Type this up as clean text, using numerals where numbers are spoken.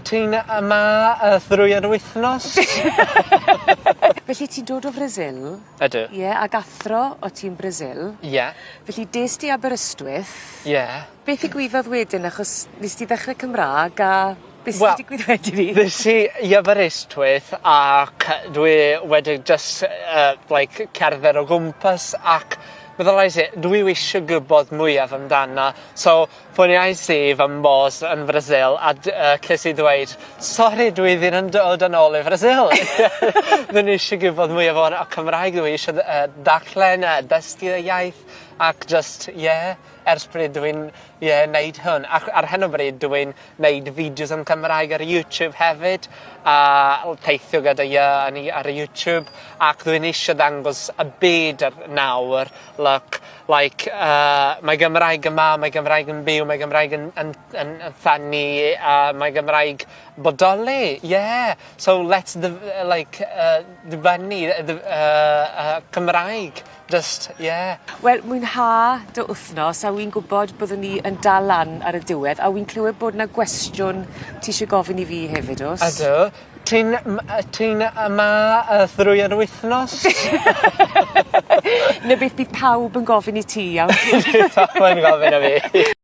Ti'n yma drwy'r wythnos? Felly ti'n dod o Frasil? Ydw. Ie, ac athro o ti'n Brasil. Ie. Felly des ti Aberystwyth. Ie. Beth ddigwyddodd wedyn achos nes ti ddechrau Cymraeg a beth Wel, sy'n digwydd wedyn ni? Nes i Aberystwyth ac dwi wedi just cerdded o gwmpas ac meddylais i, dwi eisiau gwybod mwyaf amdana. So, ffoniais i fy mbos yn Frasil a ces i ddweud, sori, dwi ddim yn dod yn ôl i Frasil. Dwi'n eisiau gwybod mwyaf o'r Cymraeg, dwi eisiau darllen, dysgu y iaith ac just, ers bryd dwi'n neud hwn. Ac ar hyn o bryd dwi'n neud fideos yn Cymraeg ar YouTube hefyd a teithio gyda ar YouTube ac dwi'n eisiau dangos y byd nawr. Mae Gymraeg yma, mae Gymraeg yn byw, mae Gymraeg yn ffynnu, mae Gymraeg bodoli, So let's dyfynnu Cymraeg. Just, Wel, mwynha dy wythnos a wy'n gwybod byddwn ni yn dal lan ar y diwedd a wy'n clywed bod yna gwestiwn ti eisiau gofyn i fi hefyd, os? Ydw. Ti'n yma drwy'r wythnos? Neu beth bydd pawb yn gofyn i ti, iawn? Mae'n gofyn i fi.